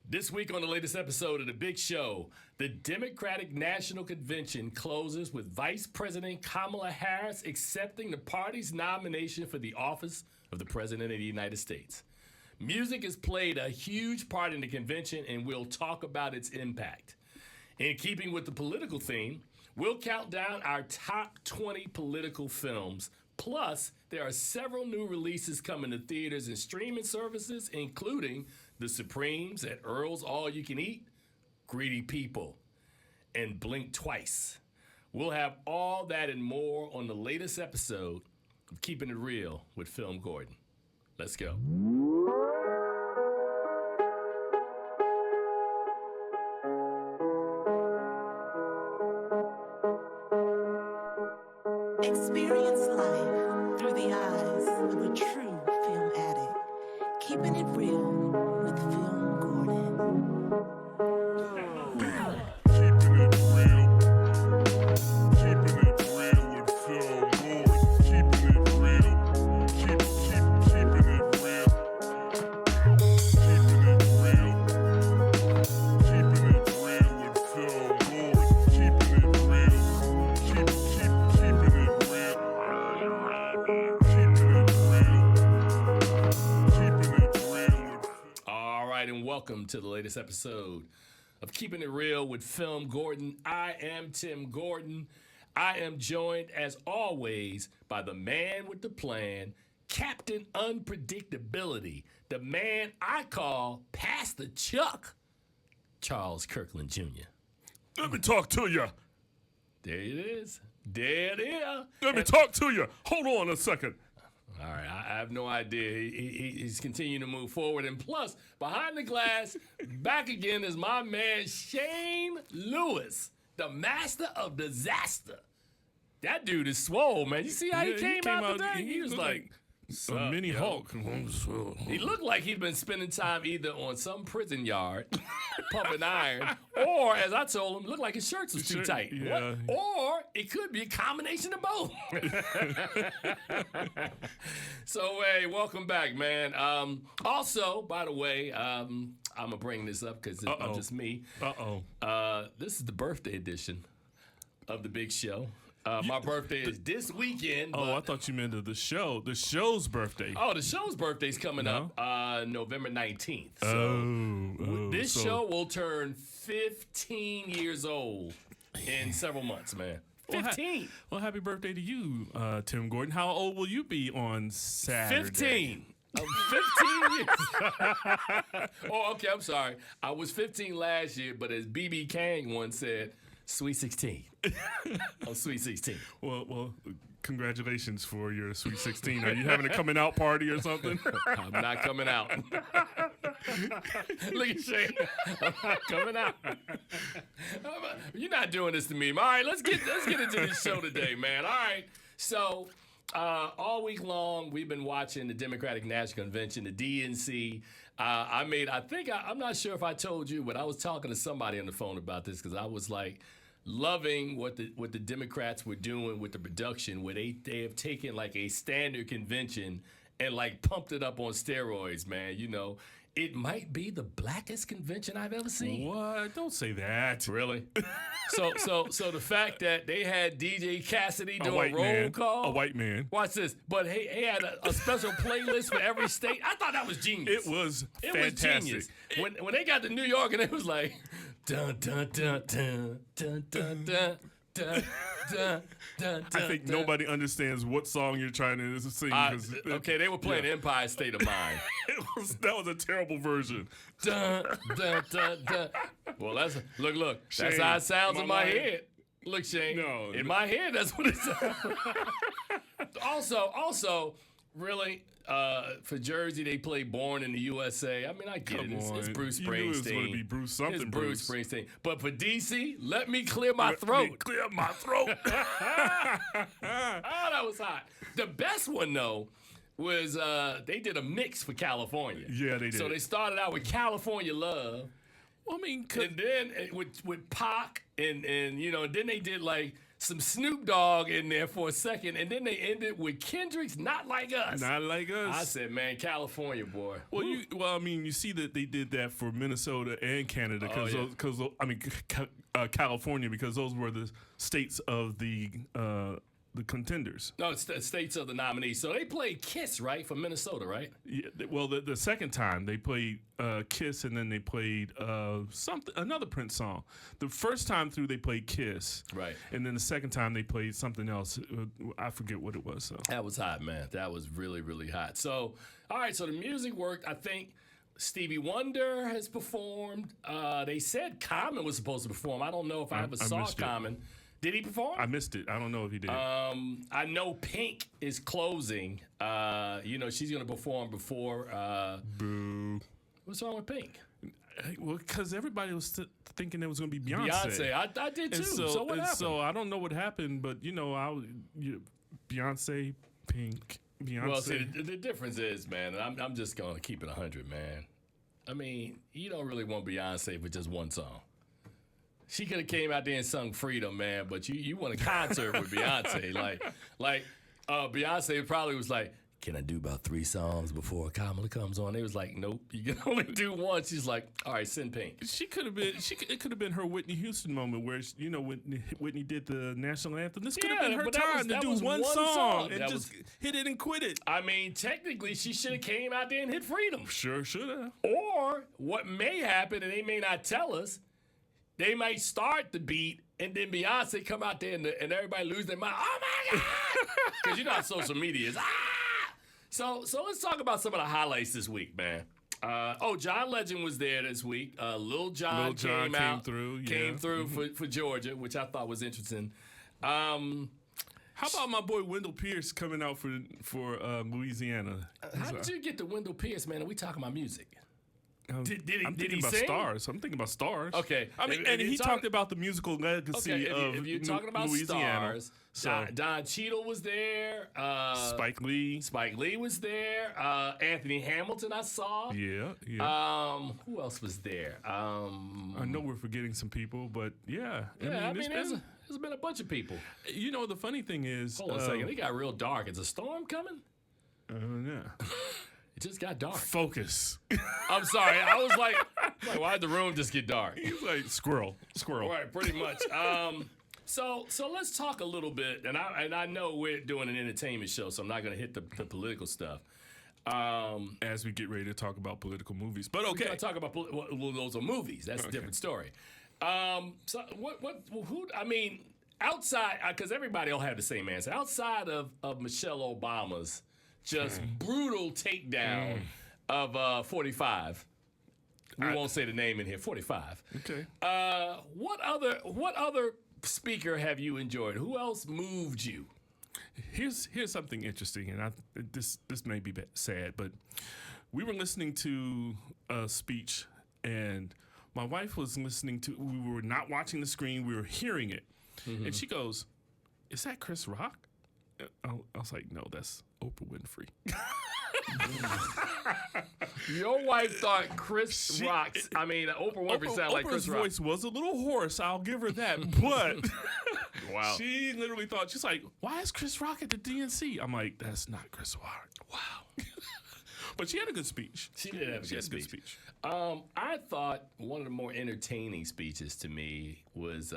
This week on the latest episode of The Big Show, the Democratic National Convention closes with Vice President Kamala Harris accepting the party's nomination for the office of the President of the United States. Music has played a huge part in the convention, and we'll talk about its impact. In keeping with the political theme, we'll count down our top 20 political films. Plus, there are several new releases coming to theaters and streaming services, including The Supremes at Earl's All You Can Eat, Greedy People, and Blink Twice. We'll have all that and more on the latest episode of Keeping It Real with FilmGordon. Let's go. Experience life through the eyes of a true film addict. Keeping it real with Film Gordon. Keeping it real. Keeping it real with Film Gordon. Keeping it real. Keeping it real. Keeping it real. Keeping it real with Film Gordon. Keeping it real. Keeping it real. Keeping it real. Keeping it real. All right, and welcome to the latest episode of Keeping It Real with Film Gordon. I am Tim Gordon. I am joined, as always, by the man with the plan, Captain Unpredictability, the man I call Pastor Chuck, Charles Kirkland Jr. Let me talk to you. There it is. There it is. Let me talk to you. Hold on a second. All right, I have no idea. He's continuing to move forward. And plus, behind the glass, back again is my man, Shane Lewis, the master of disaster. That dude is swole, man. You see how he came out today? He was like a mini yo? Hulk. He looked like he'd been spending time either on some prison yard, pumping iron, or, as I told him, looked like his shirts was too tight. Yeah. Or it could be a combination of both. So, hey, welcome back, man. Also, by the way, I'm going to bring this up because I'm just me. This is the birthday edition of The Big Show. My birthday is this weekend. I thought you meant the show. The show's birthday. Oh, the show's birthday's coming up November 19th. So this show will turn 15 years old in several months, man. 15. Well, happy birthday to you, Tim Gordon. How old will you be on Saturday? 15. 15 years. Oh, okay, I'm sorry. I was 15 last year, but as B.B. King once said, Sweet 16. Oh, Sweet 16. Well, congratulations for your Sweet 16. Are you having a coming out party or something? I'm not coming out. Look at Shane. I'm not coming out. You're not doing this to me. All right, let's get into this show today, man. All right. So all week long, we've been watching the Democratic National Convention, the DNC. I'm not sure if I told you, but I was talking to somebody on the phone about this because I was like loving what the Democrats were doing with the production, where they have taken like a standard convention and like pumped it up on steroids, man. You know, it might be the blackest convention I've ever seen. What? Don't say that. Really? So the fact that they had DJ Cassidy doing roll call. A white man. Watch this. But he had a special playlist for every state. I thought that was genius. It was fantastic. Was genius. When they got to New York and it was like dun dun dun dun dun dun dun. Dun, dun, dun, I think nobody understands what song you're trying to sing. Okay, they were playing Empire State of Mind. That was a terrible version. Dun, dun, dun, dun. Well, look. Shane, that's how it sounds in my head. Look, Shane. No, in my head, that's what it sounds. Also, really, for Jersey, they play "Born in the USA." I mean, I get it. It's Bruce Springsteen. You knew it was going to be Bruce something. It's Bruce Springsteen. But for DC, let me clear my throat. Clear my throat. Oh, that was hot. The best one though was they did a mix for California. Yeah, they did. So they started out with "California Love." Well, I mean, and then with Pac and then they did like some Snoop Dogg in there for a second, and then they ended with Kendrick's "Not Like Us." Not like us. I said, man, California boy. Well, I mean, you see that they did that for Minnesota and Canada because California, because those were the states of the contenders. No, it's the states of the nominees. So they played Kiss, right, for Minnesota, right? Yeah, well, the second time they played Kiss, and then they played another Prince song. The first time through they played Kiss, right, and then the second time they played something else. I forget what it was. So that was hot, man. That was really, really hot. So, all right, so the music worked. I think Stevie Wonder has performed. They said Common was supposed to perform. I don't know if I ever saw Common. Did he perform? I missed it. I don't know if he did. I know Pink is closing. She's going to perform before. Boo. What's wrong with Pink? Well, because everybody was thinking it was going to be Beyonce. I did too. And so what happened? So I don't know what happened, but Beyonce, Pink, Beyonce. Well, see, the difference is, man, and I'm just going to keep it 100, man. I mean, you don't really want Beyonce for just one song. She could have came out there and sung Freedom, man, but you want a concert with Beyonce. Like Beyonce probably was like, can I do about 3 songs before Kamala comes on? They was like, nope, you can only do one. She's like, all right, send Pink. She could have been. It could have been her Whitney Houston moment, where Whitney did the national anthem. This could have been her time to do one song and just hit it and quit it. I mean, technically, she should have came out there and hit Freedom. Sure should have. Or what may happen, and they may not tell us, they might start the beat, and then Beyonce come out there, and everybody lose their mind. Oh my God! Because you know how social media is. So let's talk about some of the highlights this week, man. John Legend was there this week. Lil Jon came through for Georgia, which I thought was interesting. How about my boy Wendell Pierce coming out for Louisiana? How did you get to Wendell Pierce, man? Are we talking about music? I'm thinking about sing? Stars. I'm thinking about Stars. Okay. I mean, and he talked about the musical legacy of if you're talking about Louisiana. Stars, Don Cheadle was there. Spike Lee was there. Anthony Hamilton, I saw. Yeah. Who else was there? I know we're forgetting some people, but yeah. I mean there's been a bunch of people. You know, the funny thing is... Hold on a second. It got real dark. Is a storm coming? Yeah. It just got dark. Focus. I'm sorry. I was like, why did the room just get dark? He's like, squirrel. Right, pretty much. So let's talk a little bit, and I know we're doing an entertainment show, so I'm not going to hit the political stuff. As we get ready to talk about political movies, but okay. We're going to talk about those are movies. That's a different story. Outside, because everybody will have the same answer. Outside of Michelle Obama's just brutal takedown of 45. We won't say the name in here. 45. Okay. What other speaker have you enjoyed? Who else moved you? Here's something interesting, and this may be sad, but we were listening to a speech, and my wife was listening to. We were not watching the screen; we were hearing it, and she goes, "Is that Chris Rock?" I was like, "No, that's Oprah Winfrey." Your wife thought Oprah Winfrey sounded like Chris Rock. Oprah's voice was a little hoarse, I'll give her that, but wow. She literally thought, she's like, why is Chris Rock at the DNC? I'm like, that's not Chris Rock. Wow. But she had a good speech. She did have a good speech. I thought one of the more entertaining speeches to me was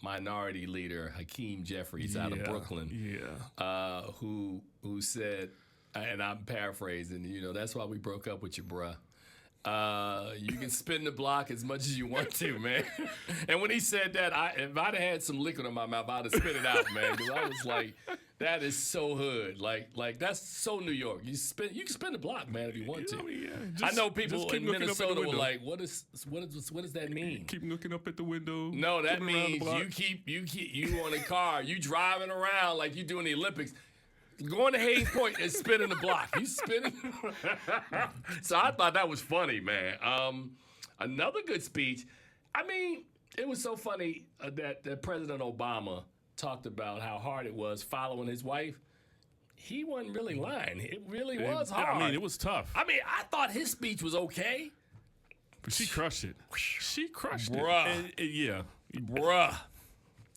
Minority Leader Hakeem Jeffries out of Brooklyn. Yeah. Who said, and I'm paraphrasing, that's why we broke up with you, bruh. You can spin the block as much as you want to, man. And when he said that, if I'd have had some liquid in my mouth, I'd have spit it out, man. Because I was like, that is so hood. Like that's so New York. You can spin the block, man, if you want to. I know people in Minnesota were like, what does that mean? Keep looking up at the window. No, that means you on a car, you driving around like you doing the Olympics. Going to Hayes Point and spinning the block. You spinning. So I thought that was funny, man. Another good speech. I mean, it was so funny that President Obama talked about how hard it was following his wife. He wasn't really lying. It really was hard. I mean, it was tough. I mean, I thought his speech was okay. But she crushed it. She crushed Bruh. it. Yeah. Bruh.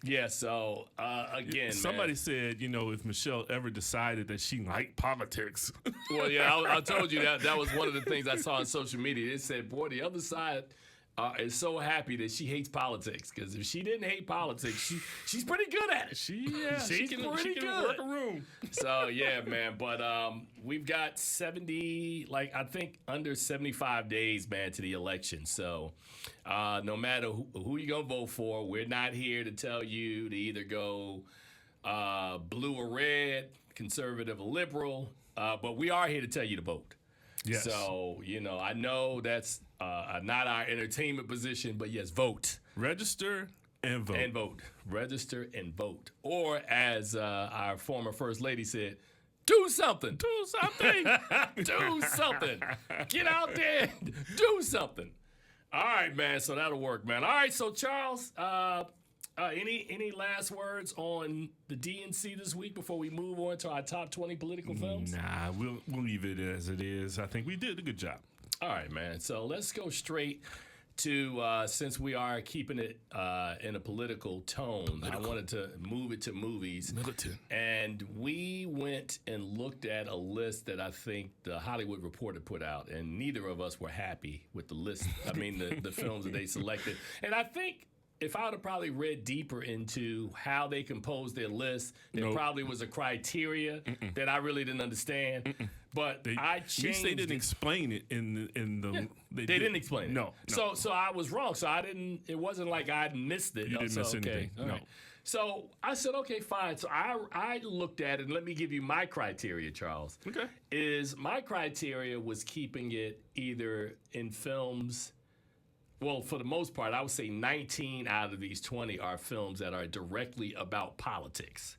Yeah, so again, Somebody man. said, if Michelle ever decided that she liked politics, Well, yeah, I told you that was one of the things I saw on social media. It said, boy, the other side is so happy that she hates politics, because if she didn't hate politics, she's pretty good at it. she She's pretty good. work a room. So yeah, man. But we've got 70, I think under 75 days, man, to the election. So no matter who you're gonna vote for, we're not here to tell you to either go blue or red, conservative or liberal. But we are here to tell you to vote. Yes. So I know that's not our entertainment position, but yes, vote. Register and vote. And vote. Register and vote. Or as our former First Lady said, do something. Do something. Do something. Get out there and do something. All right, man. So that'll work, man. All right, so Charles, any last words on the DNC this week before we move on to our top 20 political films? Nah, we'll leave it as it is. I think we did a good job. All right, man. So let's go straight to, since we are keeping it in a political tone, I wanted to move it to movies. Militant. And we went and looked at a list that I think the Hollywood Reporter put out, and neither of us were happy with the list. I mean, the films that they selected. And I think if I would have probably read deeper into how they composed their list, there probably was a criteria that I really didn't understand. But I changed. At least they didn't explain it in the. They didn't explain it. No. So I was wrong. So I didn't. It wasn't like I missed it. You didn't miss anything. All No. right. So I said, okay, fine. So I looked at it, and let me give you my criteria, Charles. Okay. My criteria was keeping it either in films. Well, for the most part, I would say 19 out of these 20 are films that are directly about politics.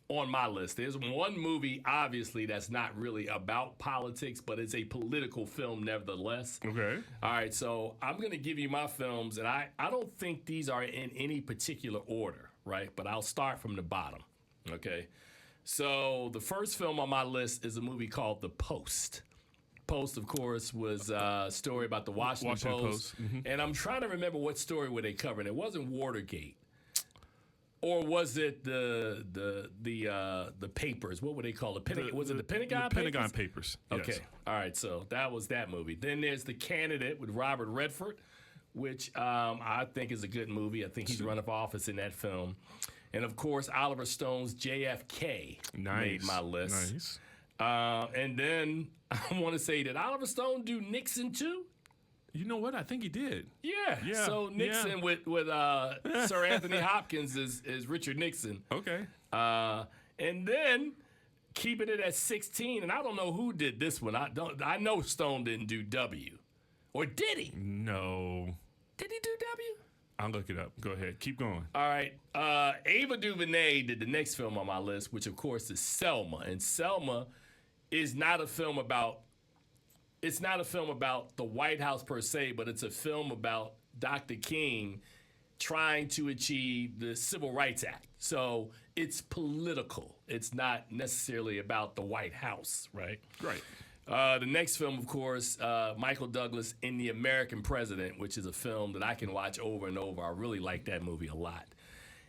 On my list, there's one movie, obviously, that's not really about politics, but it's a political film nevertheless. Okay. All right, so I'm going to give you my films, and I don't think these are in any particular order, right? But I'll start from the bottom, okay? So the first film on my list is a movie called The Post. Post, of course, was a story about the Washington Post. Mm-hmm. And I'm trying to remember what story were they covering. It wasn't Watergate. Or was it the papers? What would they call it? Was it the Pentagon Papers? Pentagon Papers. Yes. Okay. All right. So that was that movie. Then there's The Candidate with Robert Redford, which I think is a good movie. I think he's running for office in that film. And, of course, Oliver Stone's JFK made my list. Nice. And then I want to say, did Oliver Stone do Nixon too? You know what? I think he did. Yeah. So Nixon with Sir Anthony Hopkins is Richard Nixon. Okay. And then keeping it at 16, and I don't know who did this one. I know Stone didn't do W. Or did he? No. Did he do W? I'll look it up. Go ahead. Keep going. All right. Ava DuVernay did the next film on my list, which of course is Selma. And Selma is not a film about the White House per se, but it's a film about Dr. King trying to achieve the Civil Rights Act. So it's political. It's not necessarily about the White House, right? Right. The next film, of course, Michael Douglas in The American President, which is a film that I can watch over and over. I really like that movie a lot.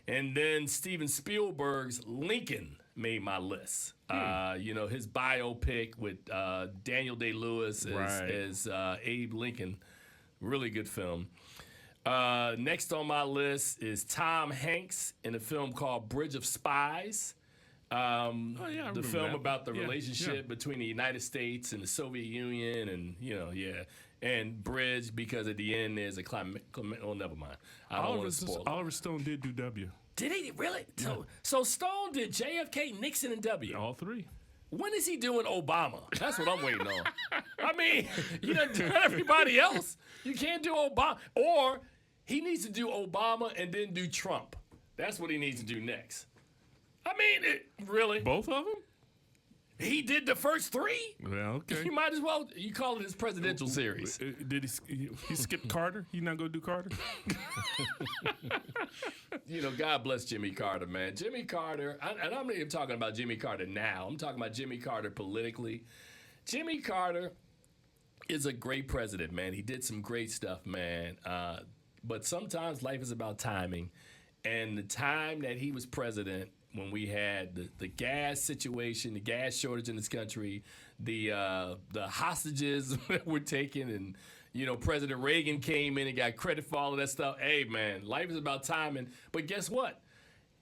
And then Steven Spielberg's Lincoln made my list. His biopic with Daniel Day-Lewis as Abe Lincoln. Really good film. Next on my list is Tom Hanks in a film called Bridge of Spies. The film about the relationship between the United States and the Soviet Union, and and Bridge, because at the end there's a climate. Oh, never mind. I don't want to spoil it. Oliver Stone did do W. Did he really? Yeah. So Stone did JFK, Nixon, and W. All three. When is he doing Obama? That's what I'm waiting on. I mean, you done done everybody else. You can't do Obama, or he needs to do Obama and then do Trump. That's what he needs to do next. I mean, really? Both of them? He did the first three? Well, okay. You might as well, you call it his presidential series. Did he skip Carter? He not going to do Carter? God bless Jimmy Carter, man. Jimmy Carter, and I'm not even talking about Jimmy Carter now. I'm talking about Jimmy Carter politically. Jimmy Carter is a great president, man. He did some great stuff, man. But sometimes life is about timing. and the time that he was president, when we had the gas situation, the gas shortage in this country, the hostages were taken, and President Reagan came in and got credit for all of that stuff. Hey, man, life is about timing. But guess what?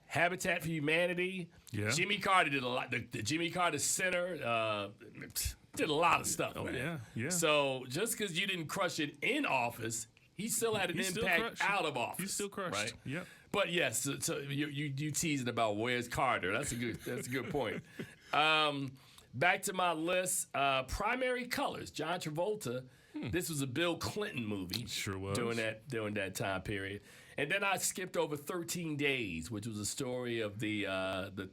Habitat for Humanity. Yeah. Jimmy Carter did a lot. The Jimmy Carter Center did a lot of stuff. Oh, man. yeah. So just because you didn't crush it in office, he still had an impact out of office. He's still crushed. Right? Yep. But yes, so you teasing about where's Carter. That's a good point. Back to my list. Primary Colors. John Travolta. This was a Bill Clinton movie. Sure was. During that time period. And then I skipped over 13 Days, which was a story of the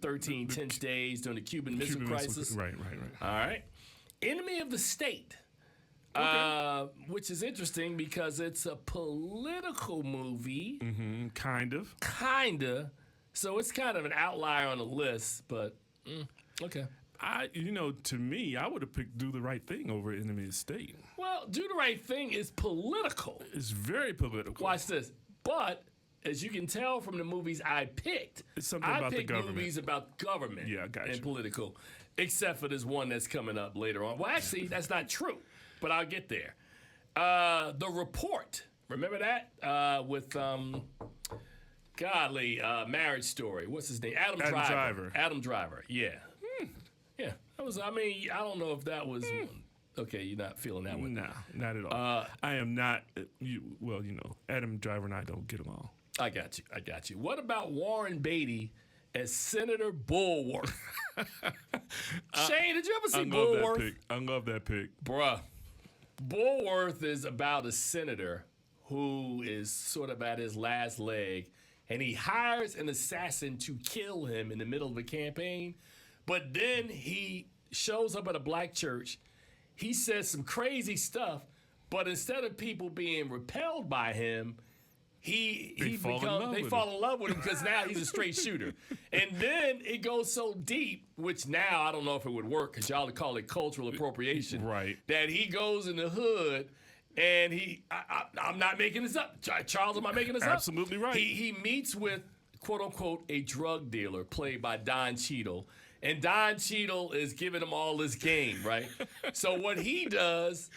13 tense days during the Cuban Missile Crisis. Right. All right. Enemy of the State. Okay. Which is interesting because it's a political movie. Mm-hmm. Kind of. So it's kind of an outlier on the list, but okay. To me, I would have picked Do the Right Thing over Enemy of the State. Well, Do the Right Thing is political. It's very political. Watch this. But as you can tell from the movies I picked, It's something about the government. Movies about government Gotcha. and political, except for this one that's coming up later on. Well, actually, that's not true, but I'll get there. The Report. Remember that? With Marriage Story. What's his name? Adam Driver. Adam Driver. Yeah. Yeah. That was. I don't know if that was. Okay, you're not feeling that one. No, not at all. I am not. Adam Driver and I don't get along. I got you. What about Warren Beatty as Senator Bulworth? Shane, did you ever see Bulworth? I love that pick. Bruh. Bulworth is about a senator who is sort of at his last leg, and he hires an assassin to kill him in the middle of a campaign. But then he shows up at a black church. He says some crazy stuff, but instead of people being repelled by him, they fall in love with him because now he's a straight shooter. And then it goes so deep, which now I don't know if it would work because y'all would call it cultural appropriation. Right. That he goes in the hood and I'm not making this up. Charles, am I making this up? Absolutely right. He meets with, quote unquote, a drug dealer played by Don Cheadle. And Don Cheadle is giving him all this game, right? So what he does,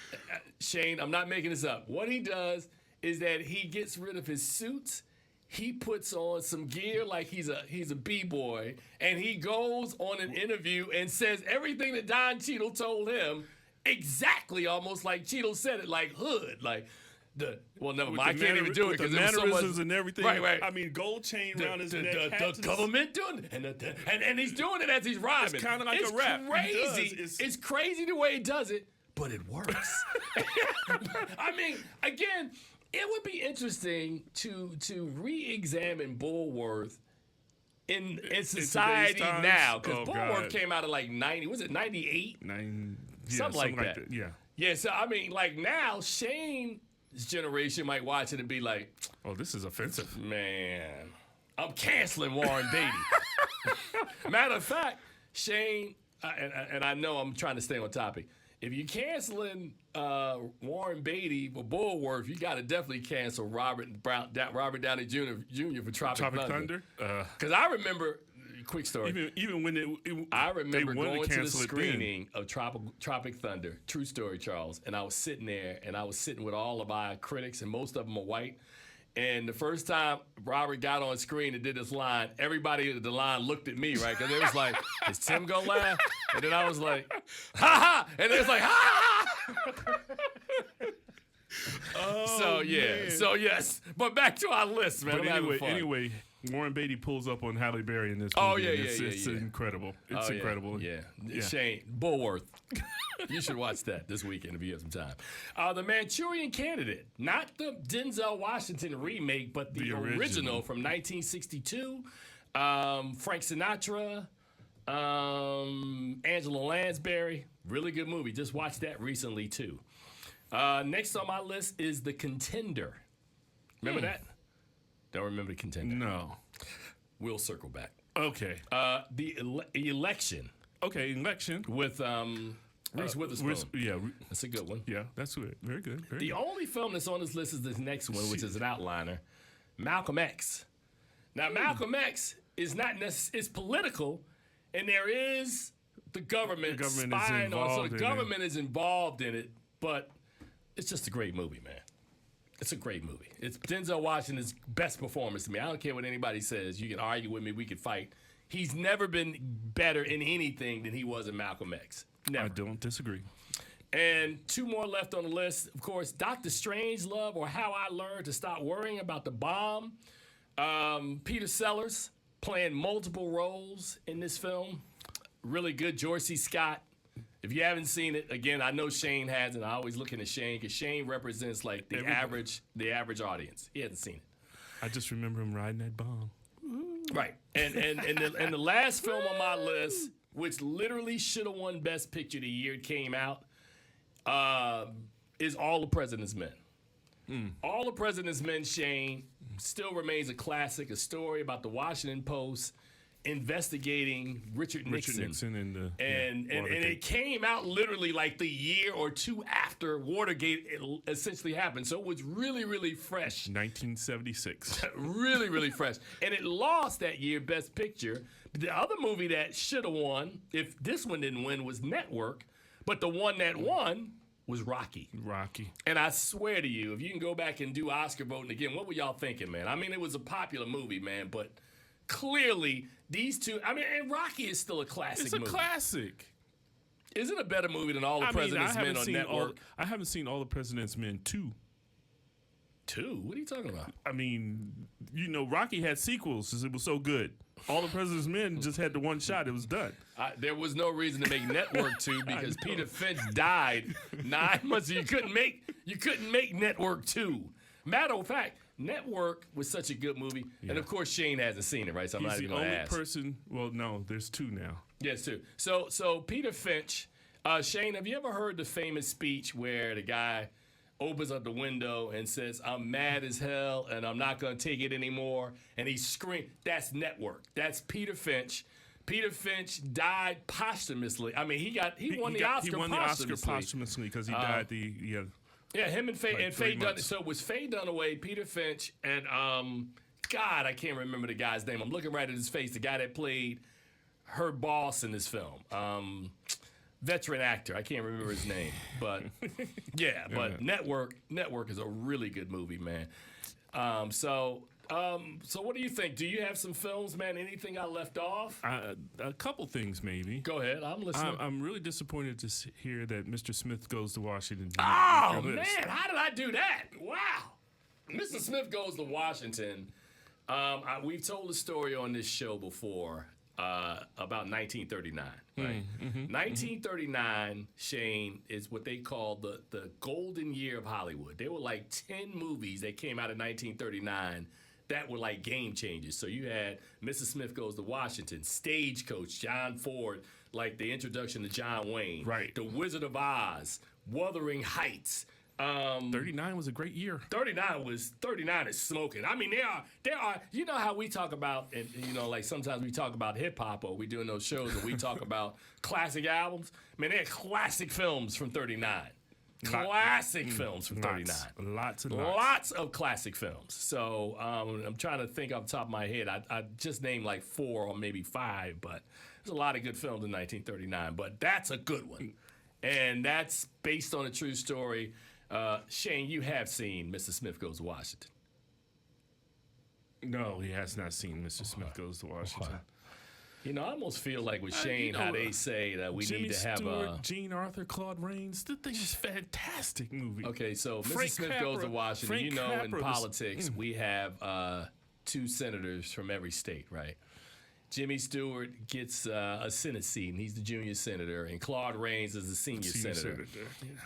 Shane, I'm not making this up. What he does is that he gets rid of his suits. He puts on some gear like he's a b-boy, and he goes on an interview and says everything that Don Cheadle told him exactly, almost like Cheadle said it, like hood, like. Never mind. I can't even do it because the mannerisms and everything. Right. I mean, gold chain around his neck. The government doing it, and he's doing it as he's rhyming. It's kind of like a rap. Crazy. It's crazy the way he does it, but it works. I mean, again, it would be interesting to re-examine Bulworth in society now, because Bulworth came out of like 90. Was it 98? Something like that. Yeah. Yeah. So I mean, like now, Shane's generation might watch it and be like, "Oh, this is offensive." Man, I'm canceling Warren Beatty. Matter of fact, Shane, and I know I'm trying to stay on topic. If you're canceling Warren Beatty for Bulworth, you got to definitely cancel Robert Downey Jr. for Tropic Thunder. Because I remember, quick story. Even when I remember going to the cancel screening of Tropic Thunder. True story, Charles. And I was sitting there, and I was sitting with all of our critics, and most of them are white. And the first time Robert got on screen and did this line, everybody at the line looked at me, right? Because it was like, is Tim gonna laugh? And then I was like, ha ha! And it was like, ha ha! Man. So yes. But back to our list, man. But anyway, Warren Beatty pulls up on Halle Berry in this movie. Oh, yeah. It's incredible. It's incredible. Yeah. Shane, Bulworth. You should watch that this weekend if you have some time. The Manchurian Candidate. Not the Denzel Washington remake, but the original from 1962. Frank Sinatra, Angela Lansbury. Really good movie. Just watched that recently, too. Next on my list is The Contender. Remember that? Don't remember The Contender. No. We'll circle back. Okay. The Election. Okay, Election. With Reese Witherspoon. Yeah. That's a good one. Yeah, that's good. Very good. The only film that's on this list is this next one, which is an outliner. Malcolm X. Now, Malcolm X is not necessarily, it's political, and there is the government is spying on, so involved the in government is involved in it, but it's just a great movie, man. It's a great movie. It's Denzel Washington's best performance to me. I don't care what anybody says. You can argue with me. We can fight. He's never been better in anything than he was in Malcolm X. Never. I don't disagree. And two more left on the list. Of course, Dr. Strangelove, or How I Learned to Stop Worrying About the Bomb. Peter Sellers playing multiple roles in this film. Really good. George C. Scott. If you haven't seen it, again, I know Shane hasn't. I always looking at Shane because Shane represents like the average audience. He hasn't seen it. I just remember him riding that bomb. Right. And the last film on my list, which literally should have won Best Picture the year it came out, is All the President's Men. All the President's Men, Shane, still remains a classic, a story about the Washington Post investigating Richard Nixon. And it came out literally like the year or two after Watergate essentially happened. So it was really, really fresh. 1976. Really, really fresh. And it lost that year Best Picture. The other movie that should have won, if this one didn't win, was Network. But the one that won was Rocky. And I swear to you, if you can go back and do Oscar voting again, what were y'all thinking, man? I mean, it was a popular movie, man, but clearly these two, I mean, and Rocky is still a classic movie. It's a classic. Is it a better movie than All the President's Men on Network? I haven't seen All the President's Men 2. 2? What are you talking about? I mean, you know, Rocky had sequels because it was so good. All the President's Men just had the one shot. It was done. There was no reason to make Network 2 because Peter Finch died 9 months. You couldn't make Network 2. Matter of fact, Network was such a good movie, and of course Shane hasn't seen it, right? So I'm not even going to ask. He's the only person. Well, no, there's 2 now. Yes, 2. So Peter Finch, Shane, have you ever heard the famous speech where the guy opens up the window and says, "I'm mad as hell, and I'm not going to take it anymore," and he screams? That's Network. That's Peter Finch. Peter Finch died posthumously. I mean, he won the Oscar posthumously because he died Yeah, him and Faye, like Faye Dunaway. months. So it was Faye Dunaway, Peter Finch, and God, I can't remember the guy's name. I'm looking right at his face. The guy that played her boss in this film, veteran actor. I can't remember his name, but yeah. But Network is a really good movie, man. So what do you think? Do you have some films, man? Anything I left off? A couple things, maybe. Go ahead. I'm listening. I'm really disappointed to hear that Mr. Smith Goes to Washington. Oh, man. How did I do that? Wow. Mr. Smith Goes to Washington. We've told the story on this show before about 1939, right? 1939, Shane, is what they call the golden year of Hollywood. There were like 10 movies that came out in 1939 that were like game changers. So you had Mrs. Smith Goes to Washington, Stagecoach, John Ford, like the introduction to John Wayne. Right. The Wizard of Oz, Wuthering Heights. 39 was a great year. 39 is smoking. I mean, there are, you know how we talk about, and you know, like sometimes we talk about hip hop or we doing those shows and we talk about classic albums. Man, there are classic films from 39. Classic films from 39. Lots and lots. Lots of classic films. So I'm trying to think off the top of my head. I just named like 4 or maybe 5, but there's a lot of good films in 1939. But that's a good one. And that's based on a true story. Shane, you have seen Mr. Smith Goes to Washington. No, he has not seen Mr. Smith Goes to Washington. You know, I almost feel like with Shane, how they say that we Jimmy need to have Stewart, Gene Arthur, Claude Rains. The thing is a fantastic movie. Okay, so Frank Mr. Smith Goes to Washington. Frank You know, Capra in was- politics, we have 2 senators from every state, right? Jimmy Stewart gets a Senate seat, and he's the junior senator, and Claude Rains is the senior senator.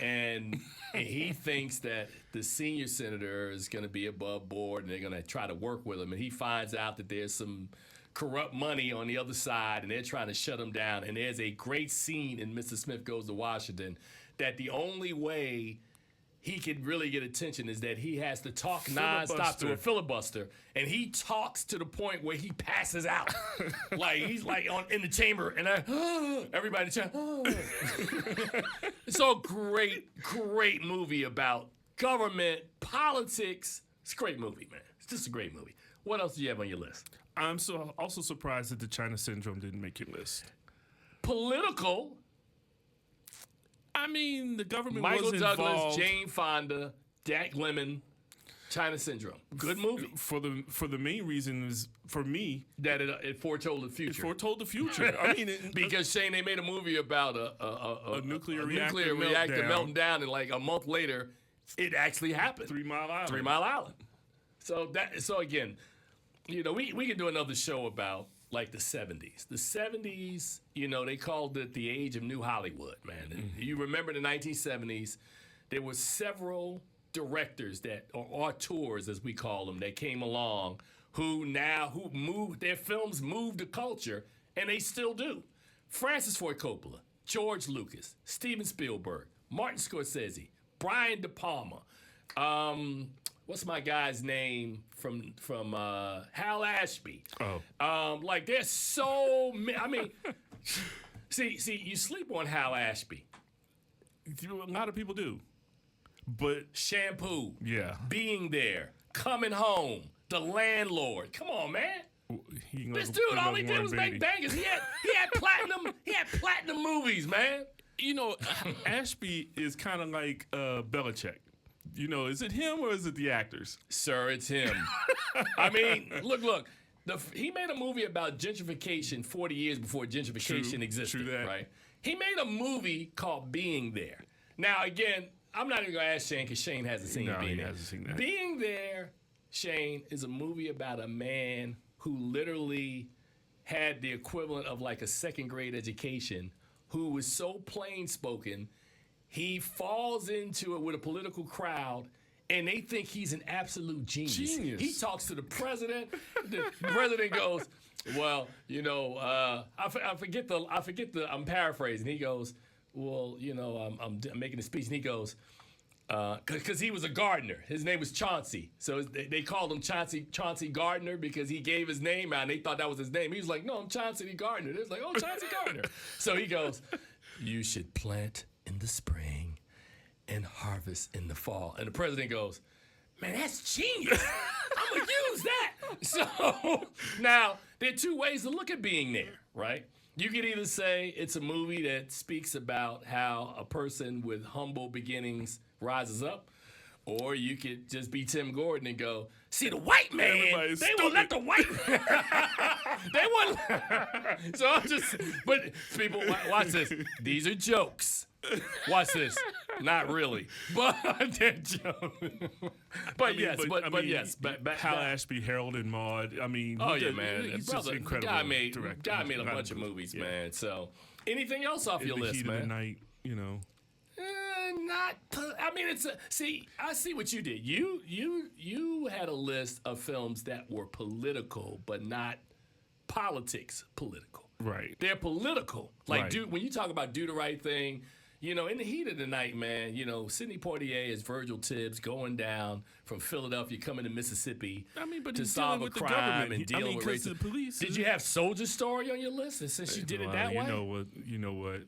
And he thinks that the senior senator is going to be above board, and they're going to try to work with him. And he finds out that there's some corrupt money on the other side, and they're trying to shut him down. And there's a great scene in Mr. Smith Goes to Washington that the only way he can really get attention is that he has to talk nonstop to a filibuster, and he talks to the point where he passes out. Like he's like in the chamber, and everybody in the chamber. It's a great movie about government, politics. It's a great movie, man. It's just a great movie. What else do you have on your list? I'm also surprised that the China Syndrome didn't make your list. Political. I mean, the government Michael was Douglas, involved Jane Fonda, Jack Lemmon, China Syndrome. Good movie. for the main reason is for me That it foretold the future. it foretold the future. I mean, Because Shane, they made a movie about a nuclear reactor reactor melting down, and like a month later, it actually happened. 3 Mile Island. 3 Mile Island. So again, we can do another show about like the 70s. The 70s, they called it the age of New Hollywood, man. Mm-hmm. You remember the 1970s, there were several directors or auteurs, as we call them, that came along who moved, their films moved the culture, and they still do. Francis Ford Coppola, George Lucas, Steven Spielberg, Martin Scorsese, Brian De Palma, what's my guy's name from Hal Ashby? Like there's so many. I mean, see, you sleep on Hal Ashby. A lot of people do. But Shampoo. yeah. Being There. Coming Home. The Landlord. Come on, man. This dude, all he did was make bangers. He had platinum movies, man. Ashby is kind of like Belichick. Is it him or is it the actors? Sir, it's him. I mean, look. He made a movie about gentrification 40 years before gentrification existed. True that. Right? He made a movie called Being There. Now, again, I'm not even going to ask Shane because Shane hasn't seen Being There. Hasn't seen that. Being There, Shane, is a movie about a man who literally had the equivalent of like a second grade education, who was so plain spoken, he falls into it with a political crowd, and they think he's an absolute genius. He talks to the president. The president goes, "Well, I'm paraphrasing. He goes, "Well, I'm making a speech," and he goes, because he was a gardener. His name was Chauncey. So they called him Chauncey Gardner because he gave his name out and they thought that was his name. He was like, "No, I'm Chauncey Gardner." They was like, "Oh, Chauncey Gardner." So he goes, "You should plant in the spring and harvest in the fall." And the president goes, "Man, that's genius. I'm going to use that." So now there are two ways to look at Being There, right? You could either say it's a movie that speaks about how a person with humble beginnings rises up, or you could just be Tim Gordon and go, "See, the white man, they won't let the white they won't." So I'm just, but people, watch this. These are jokes. Watch this. Not really, but they're jokes. But yes, Hal Ashby, Harold and Maude. I mean, oh yeah, man, he's brother, just incredible. Guy made a bunch of movies, man. So, anything else off your list, man? Of the night, I see what you did. You had a list of films that were political, but not politics political. Right. They're political. Like, Right. When you talk about Do the Right Thing, in the heat of the night, man, Sidney Poitier is Virgil Tibbs going down from Philadelphia, coming to Mississippi but to he's solve dealing a with the crime government. and deal with because racism. the police. Did you have Soldier Story on your list? And since you did it that way? You know what?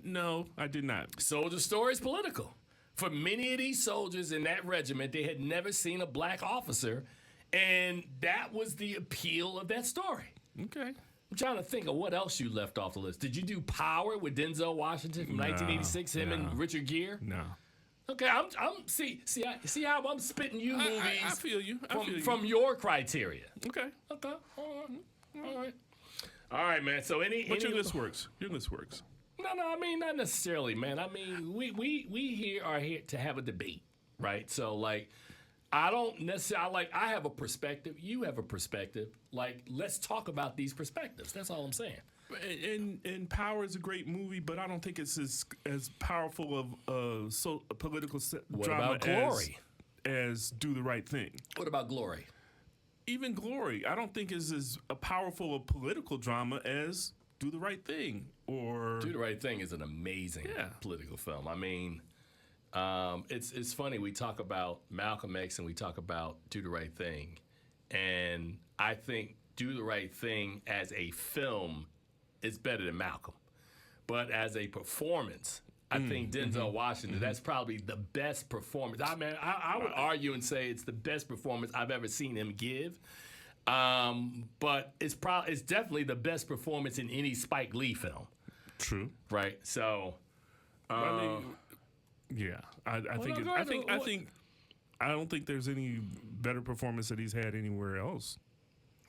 No, I did not. Soldier Story is political. For many of these soldiers in that regiment, they had never seen a black officer, and that was the appeal of that story. Okay. I'm trying to think of what else you left off the list. Did you do Power with Denzel Washington from 1986? Him and Richard Gere. No. Okay, see how I'm spitting you movies. I feel you. From your criteria. Okay. Okay. All right, man. So Your list works. Your list works. No, I mean not necessarily, man. I mean we are here to have a debate, right? So like, I don't necessarily I have a perspective. You have a perspective. Like, let's talk about these perspectives. That's all I'm saying. And Power is a great movie, but I don't think it's as powerful of a political drama about Glory? as Do the Right Thing. What about Glory? Even Glory, I don't think is as a powerful a political drama as Do the Right Thing. Or Do the Right Thing is an amazing political film. I mean, it's funny. We talk about Malcolm X and we talk about Do the Right Thing, and I think Do the Right Thing as a film is better than Malcolm, but as a performance, I think Denzel Washington. That's probably the best performance. I mean, I would argue and say it's the best performance I've ever seen him give. But it's definitely the best performance in any Spike Lee film, True. right? So, I mean, yeah, I don't think there's any better performance that he's had anywhere else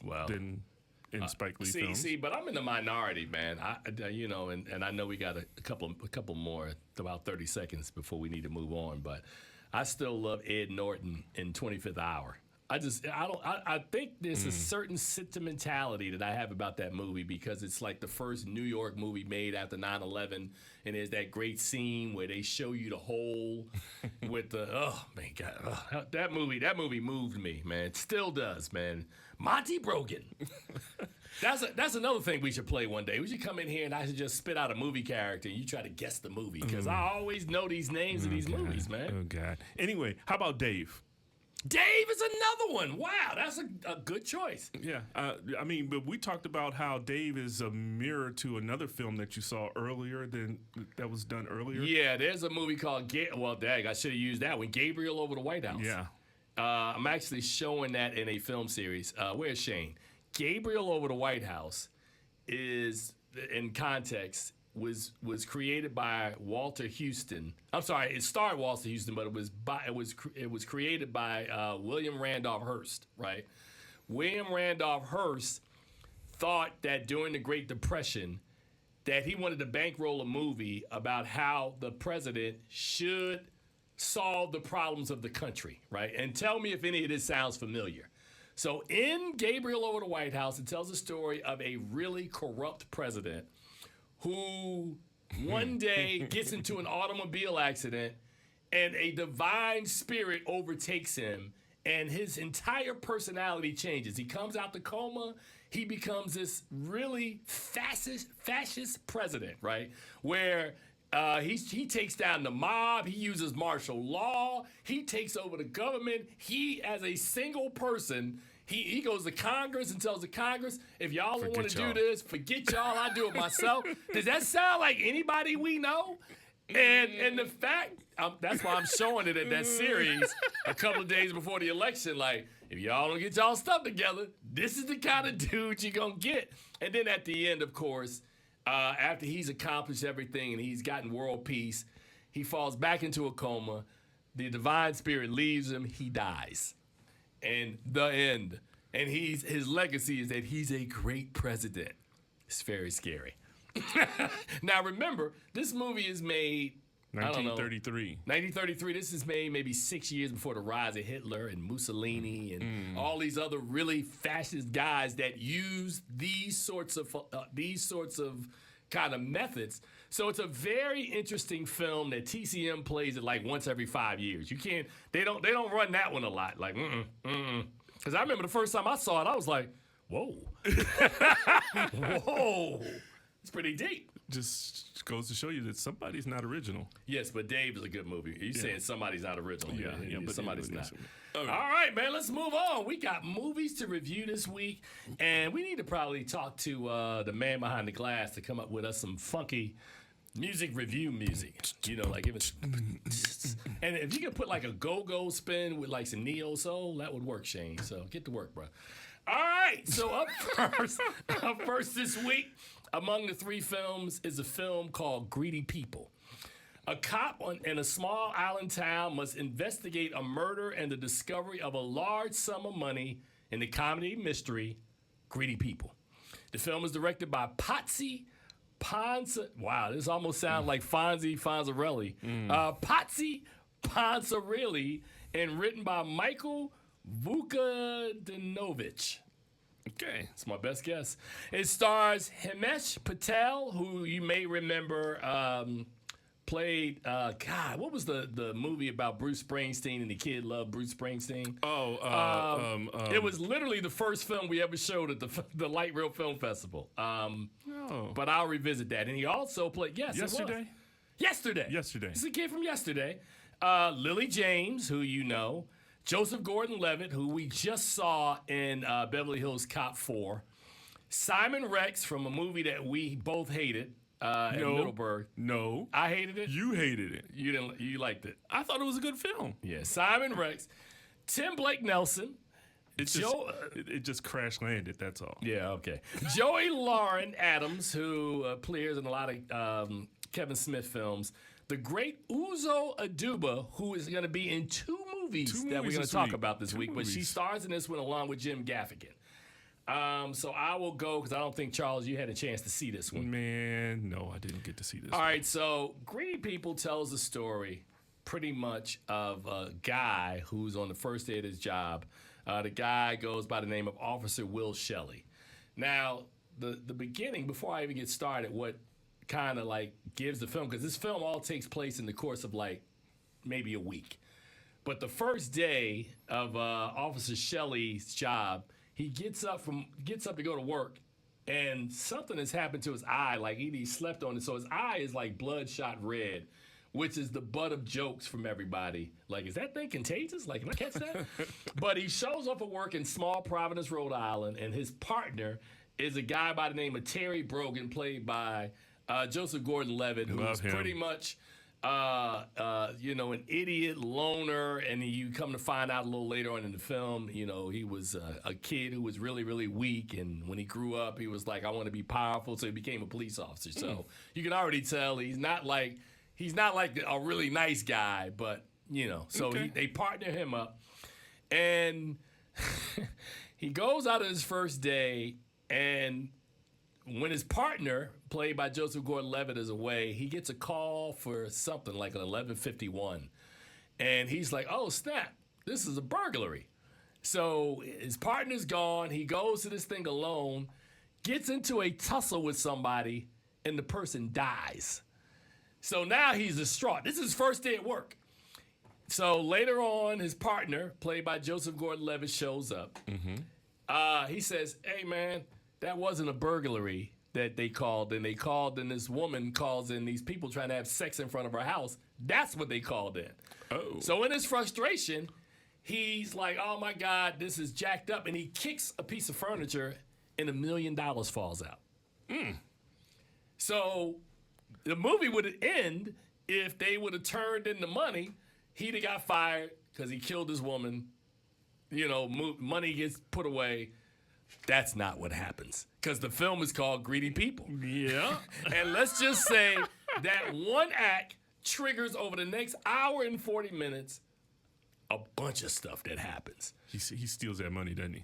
well, than in Spike Lee films. See, but I'm in the minority, man. And I know we got a couple more, about 30 seconds before we need to move on. But I still love Ed Norton in 25th Hour. I think there's a certain sentimentality that I have about that movie because it's like the first New York movie made after 9/11, and there's that great scene where they show you the hole with the that movie moved me, man. It still does, man. Monty Brogan. That's another thing we should play one day. We should come in here and I should just spit out a movie character and you try to guess the movie because I always know these names of these movies, man. Oh God. Anyway, how about Dave? Dave is another one. Wow, that's a good choice. Yeah, but we talked about how Dave is a mirror to another film that you saw earlier that was done earlier. Yeah, there's a movie called I should have used that one. Gabriel Over the White House. Yeah. I'm actually showing that in a film series. Where's Shane? Gabriel Over the White House is, in context, was created by Walter Houston. I'm sorry, it starred Walter Houston, but it was created by William Randolph Hearst, right? William Randolph Hearst thought that during the Great Depression that he wanted to bankroll a movie about how the president should solve the problems of the country, right? And tell me if any of this sounds familiar. So in Gabriel Over the White House, it tells the story of a really corrupt president who one day gets into an automobile accident and a divine spirit overtakes him and his entire personality changes. He comes out the coma. He becomes this really fascist president, right? Where he takes down the mob. He uses martial law. He takes over the government. He, as a single person, he goes to Congress and tells the Congress, if y'all don't want to do this, forget y'all, I'll do it myself. Does that sound like anybody we know? And the fact, that's why I'm showing it in that series a couple of days before the election, like, if y'all don't get y'all stuff together, this is the kind of dude you're going to get. And then at the end, of course, after he's accomplished everything and he's gotten world peace, he falls back into a coma. The divine spirit leaves him. He dies. And the end. And his legacy is that he's a great president. It's very scary. Now, remember, this movie is made 1933. 1933. This is made maybe 6 years before the rise of Hitler and Mussolini and all these other really fascist guys that use these sorts of kind of methods. So it's a very interesting film that TCM plays it like once every 5 years. They don't run that one a lot. Like, because I remember the first time I saw it, I was like, whoa, whoa, it's pretty deep. Just goes to show you that somebody's not original. Yes, but Dave is a good movie. You're saying somebody's not original. Yeah, but somebody's not. All right, man, let's move on. We got movies to review this week, and we need to probably talk to the man behind the glass to come up with us some funky review music. You know, like if it's and if you could put like a go-go spin with like some neo soul, that would work, Shane. So get to work, bro. All right, so up first this week, among the three films is a film called Greedy People. A cop in a small island town must investigate a murder and the discovery of a large sum of money in the comedy mystery Greedy People. The film is directed by Patsy Ponsa. Wow, this almost sounds like Fonzarelli. Patsy Ponsarelli, and written by Michael Vukadinovich. Okay. It's my best guess. It stars Himesh Patel, who you may remember played, what was the movie about Bruce Springsteen and the kid loved Bruce Springsteen? It was literally the first film we ever showed at the Light Rail Film Festival. But I'll revisit that. And he also played, Yesterday? Yesterday. It's a kid from Yesterday. Lily James, who you know. Joseph Gordon-Levitt, who we just saw in Beverly Hills Cop 4. Simon Rex from a movie that we both hated in Middleburg. No. I hated it. You hated it. You liked it. I thought it was a good film. Yeah, Simon Rex. Tim Blake Nelson. It just crash landed. That's all. Yeah, okay. Joey Lauren Adams, who appears in a lot of Kevin Smith films. The great Uzo Aduba, who is going to be in two movies that we're going to talk about this week. But she stars in this one along with Jim Gaffigan. So I will go because I don't think, Charles, you had a chance to see this one. Man, no, I didn't get to see this All right, so Greedy People tells the story pretty much of a guy who's on the first day of his job. The guy goes by the name of Officer Will Shelley. Now, the beginning, before I even get started, what kind of like gives the film, because this film all takes place in the course of like maybe a week. But the first day of Officer Shelley's job, he gets up to go to work, and something has happened to his eye. Like he slept on it, so his eye is like bloodshot red, which is the butt of jokes from everybody. Like, is that thing contagious? Like, can I catch that? But he shows up at work in small Providence, Rhode Island, and his partner is a guy by the name of Terry Brogan, played by Joseph Gordon-Levitt, who's pretty much, an idiot loner. And you come to find out a little later on in the film, he was a kid who was really, really weak. And when he grew up, he was like, I want to be powerful. So he became a police officer. So you can already tell he's not like a really nice guy, but, so they partner him up. And he goes out on his first day, and when his partner, played by Joseph Gordon-Levitt, is away, he gets a call for something like an 11:51. And he's like, oh, snap, this is a burglary. So his partner's gone. He goes to this thing alone, gets into a tussle with somebody, and the person dies. So now he's distraught. This is his first day at work. So later on, his partner, played by Joseph Gordon-Levitt, shows up. Mm-hmm. He says, hey, man, that wasn't a burglary that they called. And this woman calls in these people trying to have sex in front of her house. That's what they called in. Oh. So in his frustration, he's like, oh, my God, this is jacked up. And he kicks a piece of furniture, and $1 million falls out. So the movie would end if they would have turned in the money. He'd have got fired because he killed his woman. Money gets put away. That's not what happens, because the film is called Greedy People. Yeah. And let's just say that one act triggers over the next hour and 40 minutes a bunch of stuff that happens. He steals that money, doesn't he?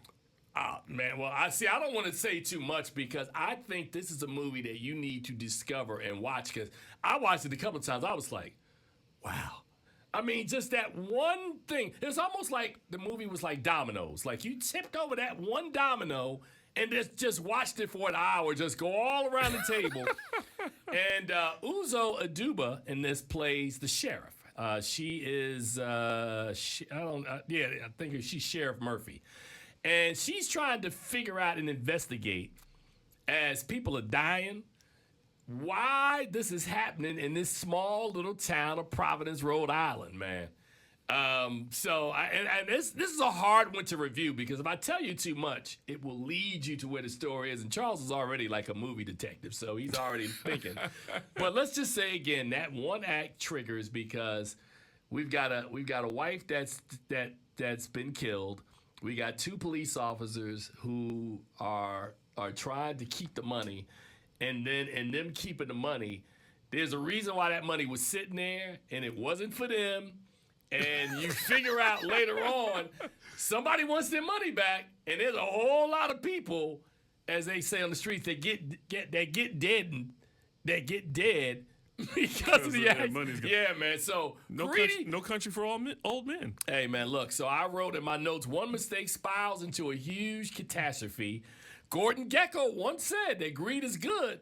Man, well, I don't want to say too much, because I think this is a movie that you need to discover and watch, because I watched it a couple of times. I was like, wow. I mean, just that one thing. It's almost like the movie was like dominoes. Like you tipped over that one domino and just watched it for an hour, just go all around the table. And Uzo Aduba in this plays the sheriff. She is, I think she's Sheriff Murphy. And she's trying to figure out and investigate, as people are dying, why this is happening in this small little town of Providence, Rhode Island, man. This is a hard one to review, because if I tell you too much, it will lead you to where the story is. And Charles is already like a movie detective, so he's already thinking. But let's just say again, that one act triggers because we've got a wife that's been killed. We got two police officers who are trying to keep the money. And them keeping the money, there's a reason why that money was sitting there, and it wasn't for them. And you figure out later on, somebody wants their money back, and there's a whole lot of people, as they say on the streets, that get dead because of the accident. Yeah, man. So no country for old men. Hey, man, look. So I wrote in my notes, one mistake spirals into a huge catastrophe. Gordon Gekko once said that greed is good.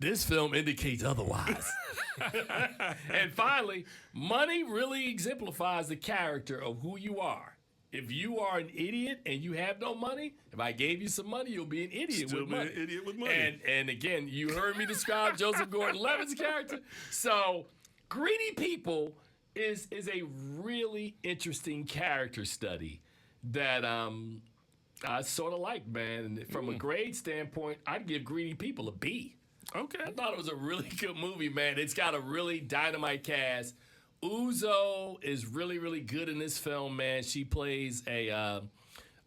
This film indicates otherwise. And finally, money really exemplifies the character of who you are. If you are an idiot and you have no money, if I gave you some money, you'll be an idiot with money. An idiot with money. And again, you heard me describe Joseph Gordon-Levitt's character. So, Greedy People is a really interesting character study that I sort of like, man. And from a grade standpoint, I'd give Greedy People a B. Okay. I thought it was a really good movie, man. It's got a really dynamite cast. Uzo is really, really good in this film, man. She plays a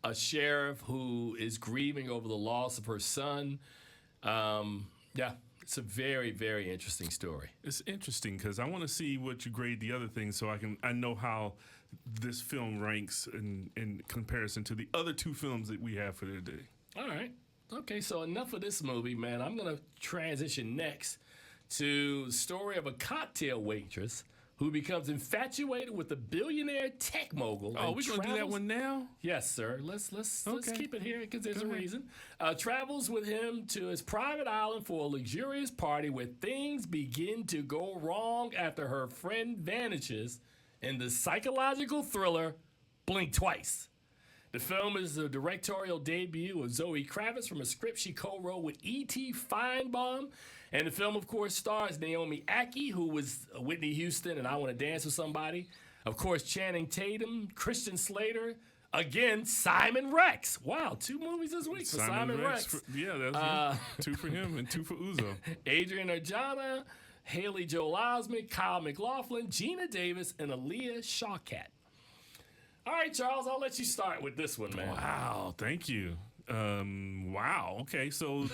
a sheriff who is grieving over the loss of her son. Yeah, it's a very, very interesting story. It's interesting because I want to see what you grade the other things so I know how this film ranks in comparison to the other two films that we have for today. All right. Okay, so enough of this movie, man. I'm going to transition next to the story of a cocktail waitress who becomes infatuated with a billionaire tech mogul. Oh, we're going to do that one now? Yes, sir. Let's Okay. keep it here because there's Go a ahead. reason. Travels with him to his private island for a luxurious party where things begin to go wrong after her friend vanishes in the psychological thriller Blink Twice. The film is the directorial debut of Zoe Kravitz from a script she co-wrote with E.T. Feinbaum. And the film, of course, stars Naomi Ackie, who was Whitney Houston and I Want to Dance with Somebody. Of course, Channing Tatum, Christian Slater, again, Simon Rex. Wow, 2 movies this week for Simon Rex. That's 2 for him and 2 for Uzo. Adrian Arjona, Haley Joel Osment, Kyle MacLachlan, Gina Davis, and Aaliyah Shawkat. All right, Charles, I'll let you start with this one, man. Wow, thank you. Wow, okay, so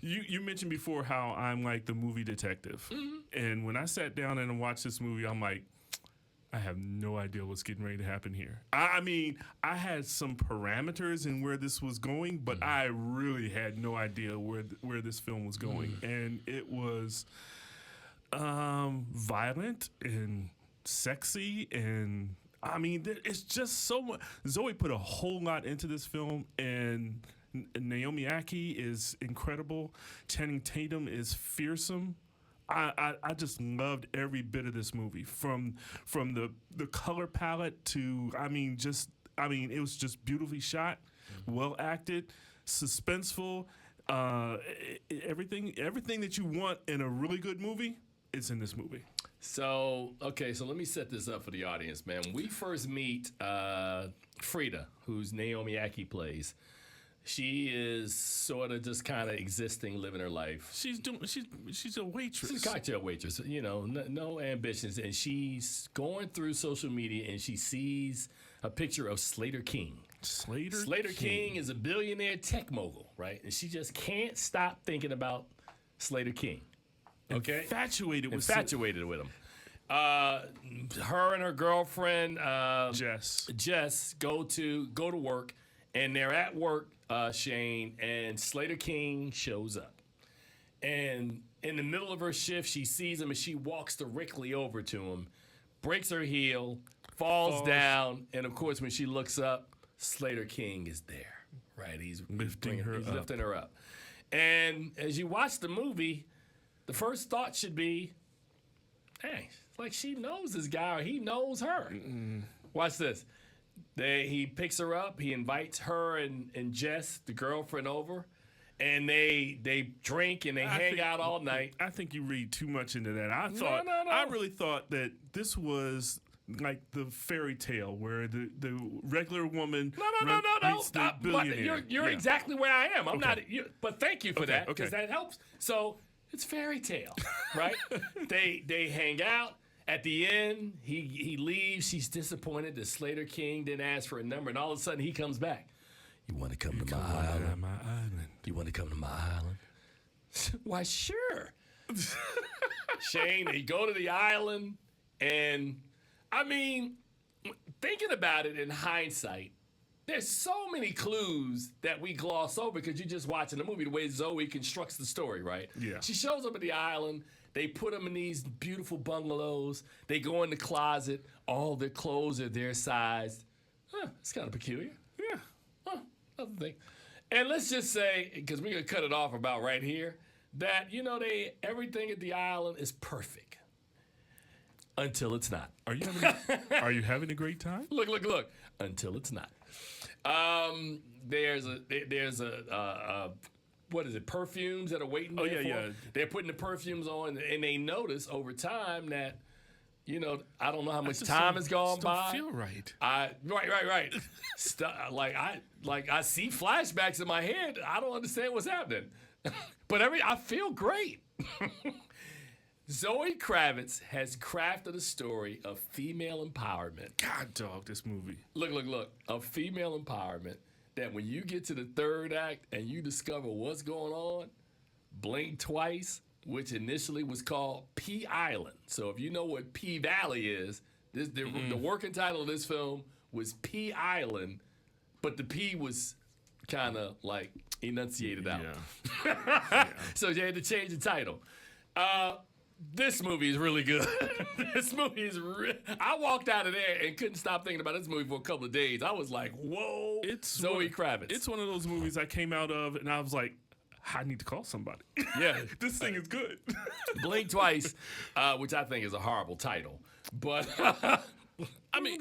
you mentioned before how I'm like the movie detective. And when I sat down and watched this movie, I'm like, I have no idea what's getting ready to happen here. I mean, I had some parameters in where this was going, but I really had no idea where this film was going. And it was violent and sexy, and I mean, it's just so much. Zoe put a whole lot into this film, and Naomi Ackie is incredible. Channing Tatum is fearsome. I just loved every bit of this movie, from the color palette to it was just beautifully shot, well acted, suspenseful. Everything that you want in a really good movie is in this movie. So let me set this up for the audience, man. When we first meet Frida, who's Naomi Ackie plays, she is sort of just kind of existing, living her life. She's a waitress. She's a cocktail waitress, no ambitions. And she's going through social media and she sees a picture of Slater King. Slater King is a billionaire tech mogul, right? And she just can't stop thinking about Slater King. Okay? Infatuated with him. Her and her girlfriend Jess go to work, and they're at work, Shane, and Slater King shows up. And in the middle of her shift, she sees him and she walks directly over to him, breaks her heel, falls down, and of course, when she looks up, Slater King is there, right? He's lifting her up. And as you watch the movie, the first thought should be, hey, it's like she knows this guy or he knows her. Watch this. He picks her up. He invites her and Jess, the girlfriend, over, and they drink and they hang out all night. I think you read too much into that. I really thought that this was like the fairy tale where the regular woman meets the billionaire. But you're exactly where I am. I'm not. But thank you for that, because that helps. So it's fairy tale, right? They hang out. At the end, he leaves. She's disappointed that Slater King didn't ask for a number, and all of a sudden he comes back. You want to come to my island? You want to come to my island? Why, sure. Shane, they go to the island, and I mean, thinking about it in hindsight, there's so many clues that we gloss over because you're just watching the movie, the way Zoe constructs the story, right? Yeah. She shows up at the island. They put them in these beautiful bungalows. They go in the closet. All their clothes are their size. It's kind of peculiar. Yeah. Nothing thing. And let's just say, because we're going to cut it off about right here, that, everything at the island is perfect. Until it's not. Are you having a great time? Look. Until it's not. There's a what is it? Perfumes that are waiting there for them. They're putting the perfumes on, and they notice over time that, I don't know how much time has gone by. Don't feel right. Right. I see flashbacks in my head. I don't understand what's happening, but I feel great. Zoe Kravitz has crafted a story of female empowerment. God, dog, this movie. Look. Of female empowerment that when you get to the third act and you discover what's going on, blink twice, which initially was called P Island. So if you know what P Valley is, the working title of this film was P Island, but the P was kind of like enunciated out. Yeah. So they had to change the title. This movie is really good. This movie is I walked out of there and couldn't stop thinking about this movie for a couple of days. I was like, whoa, Zoe Kravitz. It's one of those movies I came out of and I was like, I need to call somebody. Yeah. This thing is good. Blink Twice, which I think is a horrible title. But I mean,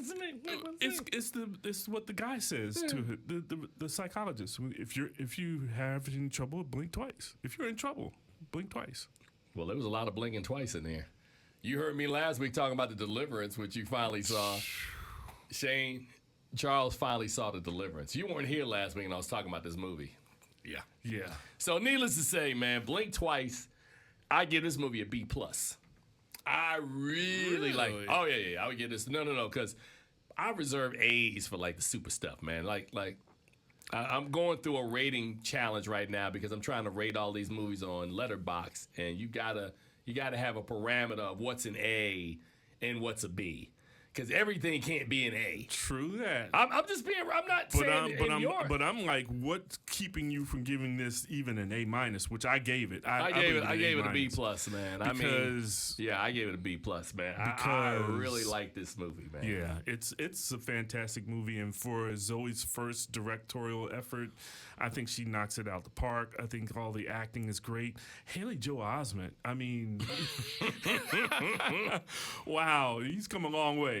it's what the guy says to the psychologist. If you have any trouble, blink twice. If you're in trouble, blink twice. well, there was a lot of blinking twice in there. You heard me last week talking about The Deliverance, which you finally saw. Shane, Charles finally saw The Deliverance. You weren't here last week and I was talking about this movie. Yeah. So needless to say, man, Blink Twice, I give this movie a B+. I really like. Oh yeah. I would give this no, because I reserve A's for like the super stuff, man. I'm going through a rating challenge right now because I'm trying to rate all these movies on Letterboxd, and you gotta have a parameter of what's an A and what's a B. Because everything can't be an A. True that. I'm just being. I'm not saying. But I'm like, what's keeping you from giving this even an A-, which I gave it. I gave it a B+, man. Because I gave it a B+, man. I really like this movie, man. yeah, it's a fantastic movie, and for Zoe's first directorial effort, I think she knocks it out the park. I think all the acting is great. Haley Joel Osment, I mean, wow, he's come a long way.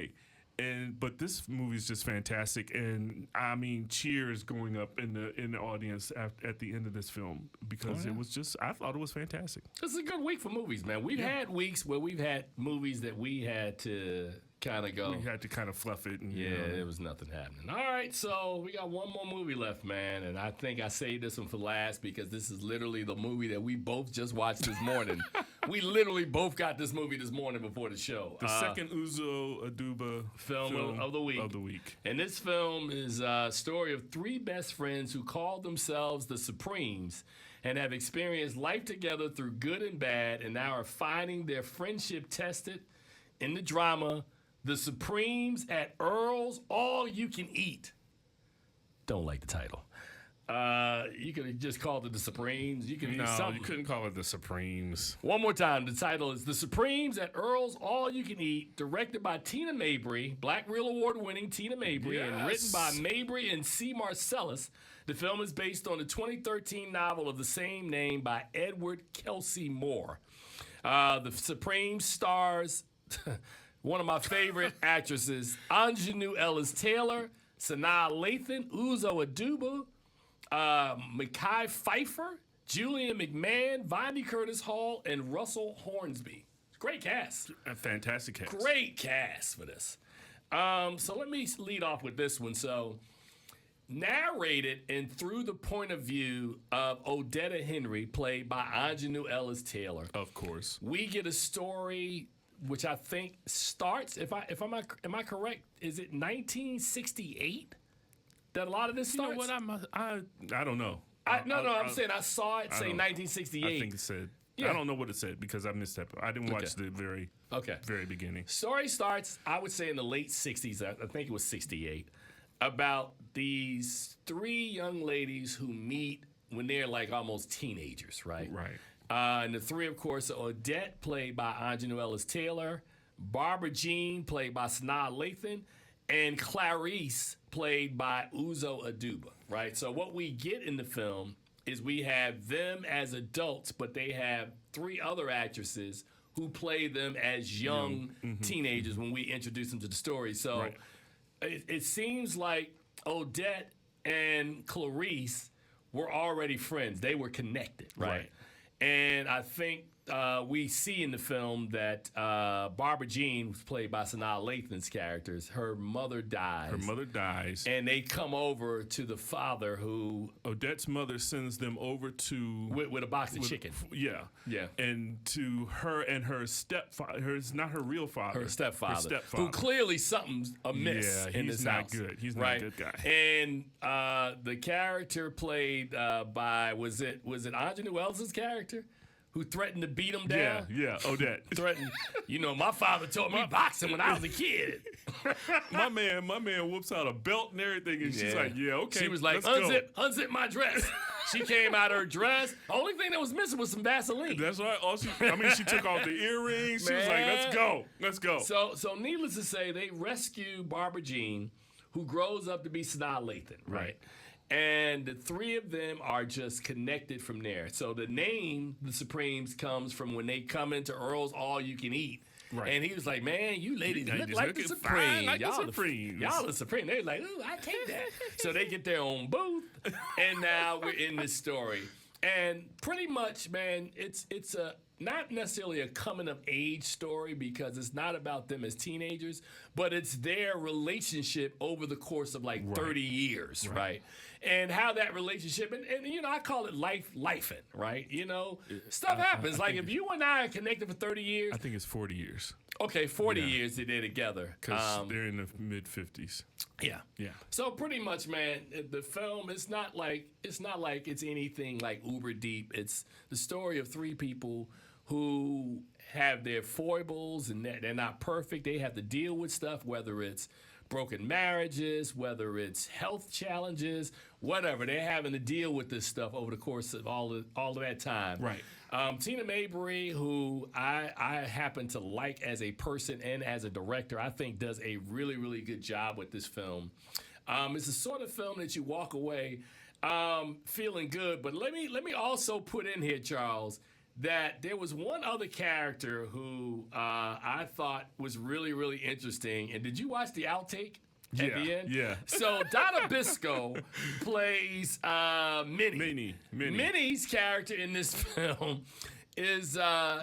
But this movie is just fantastic, and I mean, cheers going up in the audience at the end of this film because it was just, I thought it was fantastic. This is a good week for movies, man. We've had weeks where we've had movies that we had to kind of go. We had to kind of fluff it. And, there was nothing happening. All right, so we got one more movie left, man, and I think I saved this one for last because this is literally the movie that we both just watched this morning. We literally both got this movie this morning before the show. The second Uzo Aduba film of the week. And this film is a story of three best friends who call themselves the Supremes and have experienced life together through good and bad and now are finding their friendship tested in the drama The Supremes at Earl's All You Can Eat. Don't like the title. You could have just called it The Supremes. You couldn't call it The Supremes. One more time. The title is The Supremes at Earl's All You Can Eat, directed by Tina Mabry, Black Reel Award-winning Tina Mabry, and written by Mabry and C. Marcellus. The film is based on the 2013 novel of the same name by Edward Kelsey Moore. The Supremes stars one of my favorite actresses, Anjanou Ellis-Taylor, Sanaa Lathan, Uzo Aduba, Mekhi Phifer, Julian McMahon, Vindy Curtis Hall, and Russell Hornsby. Great cast. A fantastic cast. Great cast for this. So let me lead off with this one. So, narrated and through the point of view of Odetta Henry, played by Anjanou Ellis-Taylor. Of course. We get a story which I think starts, am I correct? Is it 1968 that a lot of this starts? You know what? I don't know. I'm saying I saw it say 1968. I think it said. Yeah. I don't know what it said because I missed that. I didn't watch the very beginning. Story starts, I would say, in the late 60s. I think it was 68. About these three young ladies who meet when they're like almost teenagers, right? Right. And the three, of course, are Odette, played by Anjanou Ellis-Taylor, Barbara Jean, played by Sanaa Lathan, and Clarice, played by Uzo Aduba, right? So what we get in the film is we have them as adults, but they have three other actresses who play them as young teenagers when we introduce them to the story. So it seems like Odette and Clarice were already friends. They were connected, right? And I think we see in the film that Barbara Jean, who's played by Sanaa Lathan's characters, her mother dies. Her mother dies. And they come over to the father who... Odette's mother sends them over to... With a box of chicken. Yeah. Yeah. And to her and her stepfather. It's not her real father. Her stepfather. Her stepfather. Who clearly something's amiss in this house. He's not good. He's not right? a good guy. And the character played by... Was it Ingenue Wells' character? Who threatened to beat him down? Yeah, Odette. Threatened. You know, my father taught me boxing when I was a kid. my man whoops out a belt and everything, and she's like, yeah, okay. She was like, unzip my dress. She came out her dress. Only thing that was missing was some Vaseline. That's right. She took off the earrings. She was like, let's go. So needless to say, they rescue Barbara Jean, who grows up to be Sanaa Lathan, right? And the three of them are just connected from there. So the name, the Supremes, comes from when they come into Earl's All You Can Eat. Right. And he was like, man, you ladies look like the Supremes. Y'all the Supremes. They're like, ooh, I take that. So they get their own booth. And now we're in this story. And pretty much, man, it's a not necessarily a coming of age story because it's not about them as teenagers, but it's their relationship over the course of like 30 years, right? And how that relationship, and you know, I call it lifing, right? You know, stuff happens. Like if you and I are connected for 30 years. I think it's 40 years. Okay, 40 years they're together. Because they're in the mid-50s. Yeah. So pretty much, man, the film it's not like it's anything like uber deep. It's the story of three people who have their foibles and they're not perfect. They have to deal with stuff, whether it's broken marriages, whether it's health challenges, whatever. They're having to deal with this stuff over the course of all of that time. Right. Tina Mabry, who I happen to like as a person and as a director, I think does a really, really good job with this film. It's the sort of film that you walk away feeling good. But let me also put in here, Charles, that there was one other character who I thought was really, really interesting. And did you watch the outtake at the end? Yeah. So Donna Biscoe plays Minnie. Minnie's character in this film is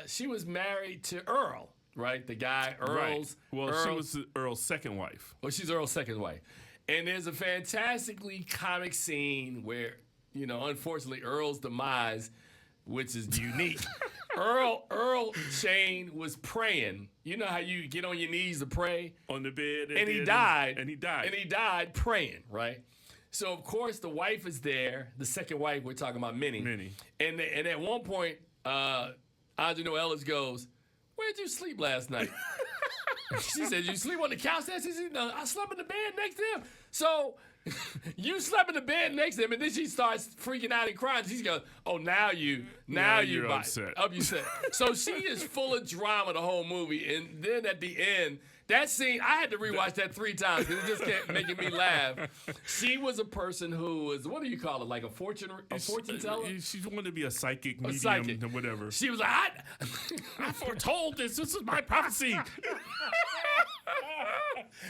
she was married to Earl, right? The guy, Earl's. Right. Well, she was Earl's second wife. Well, she's Earl's second wife. And there's a fantastically comic scene where, you know, unfortunately, Earl's demise, which is unique. Earl Shane was praying. You know how you get on your knees to pray? On the bed. And he died. And he died praying, right? So, of course, the wife is there. The second wife, we're talking about Minnie. And at one point, Ingenue Ellis goes, where'd you sleep last night? She said, you sleep on the couch there? She said, no, I slept in the bed next to him. So you slept in the bed next to him, and then she starts freaking out and crying. She goes, oh, now you're upset. So she is full of drama the whole movie. And then at the end, that scene, I had to rewatch that 3 times because it just kept making me laugh. She was a person who was, what do you call it, like a fortune teller? She wanted to be a psychic medium or whatever. She was like, I foretold this. This is my prophecy.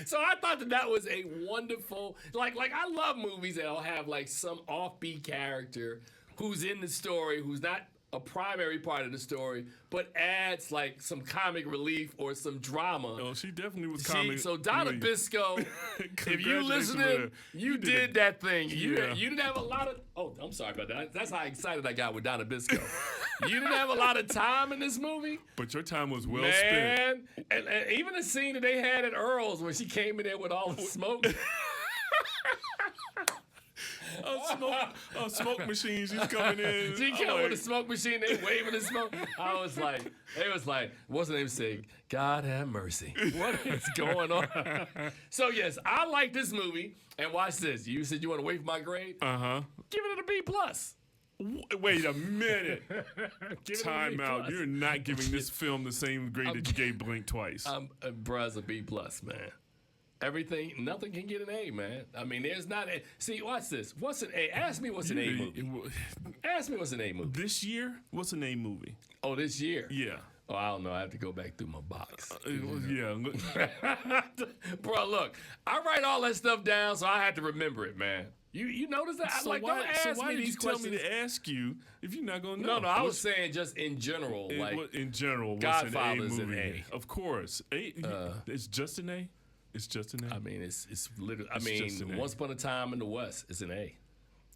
So I thought that was a wonderful, like I love movies that'll have like some offbeat character who's in the story, who's not a primary part of the story, but adds like some comic relief or some drama. Oh, she definitely was comic. So Donna Biscoe, if you listening, you did that thing. You didn't have a lot of. Oh, I'm sorry about that. That's how excited I got with Donna Biscoe. You didn't have a lot of time in this movie, but your time was well spent. And even the scene that they had at Earl's when she came in there with all the smoke. Smoke machine. She's coming in. She came with a smoke machine. They waving the smoke. I was like, what's the name saying? God have mercy. What is going on? So yes, I like this movie. And watch this. You said you want to wait for my grade? Give it a B+. Wait a minute. Time out. You're not giving this film the same grade that you gave Blink Twice. Bruh's a B+, man. Nothing can get an A, man. I mean, there's not a... See, watch this. What's an A? Ask me what's an A movie. Ask me what's an A movie. This year, what's an A movie? Oh, this year? Yeah. Oh, I don't know. I have to go back through my box. Yeah. Bro, look. I write all that stuff down, so I have to remember it, man. You notice that? So Like, why, don't ask me did these you tell questions. me to ask you if you're not going to know? No, I was saying just in general. in general, what's Godfather's an A an movie? A. Of course, it's just an A. It's just an A. I mean, it's literally. It's just an A. Once Upon a Time in the West is an A.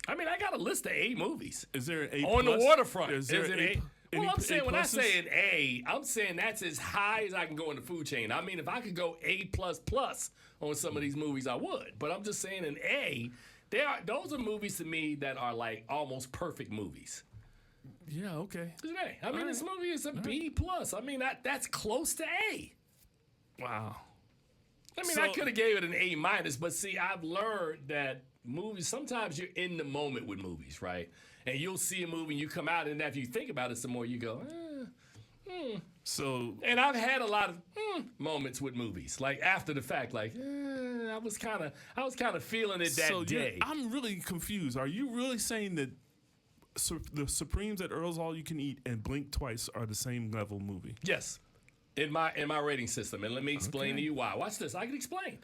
I mean, I got a list of A movies. Is there an A on plus? the waterfront? Is there an an A? Well, I'm saying when I pluses? say an A, I'm saying that's as high as I can go in the food chain. I mean, if I could go A plus on some of these movies, I would. But I'm just saying an A. Those are movies to me that are like almost perfect movies. Yeah, okay. It's an A. I mean, this movie is a B plus. I mean, that's close to A. Wow. I mean, So- I could have gave it an A minus, but see, I've learned that movies, sometimes you're in the moment with movies, right? And you'll see a movie and you come out, and after you think about it some more, you go, So And I've had a lot of moments with movies, like after the fact, like I was kind of feeling it that day. I'm really confused. Are you really saying that the Supremes at Earl's All You Can Eat and Blink Twice are the same level movie? Yes, in my rating system, and let me explain to you why. Watch this. I can explain.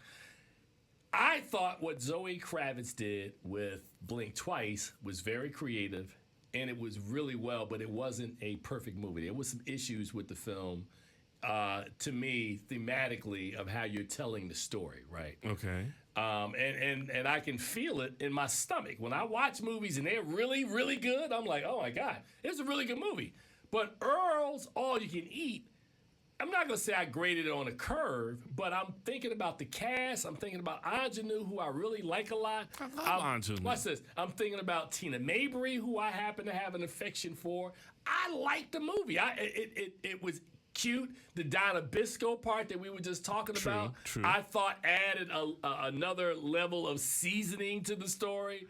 I thought what Zoe Kravitz did with Blink Twice was very creative, and it was really well, but it wasn't a perfect movie. There was some issues with the film, to me, thematically, of how you're telling the story, right? Okay. And I can feel it in my stomach. When I watch movies and they're really, really good, I'm like, oh my God, it's a really good movie. But Earl's All You Can Eat, I'm not going to say I graded it on a curve, but I'm thinking about the cast. I'm thinking about Ingenue, who I really like a lot. I love Ingenue. Watch this. I'm thinking about Tina Mabry, who I happen to have an affection for. I like the movie. It was cute. The Donna Biscoe part that we were just talking about, true. I thought added another level of seasoning to the story.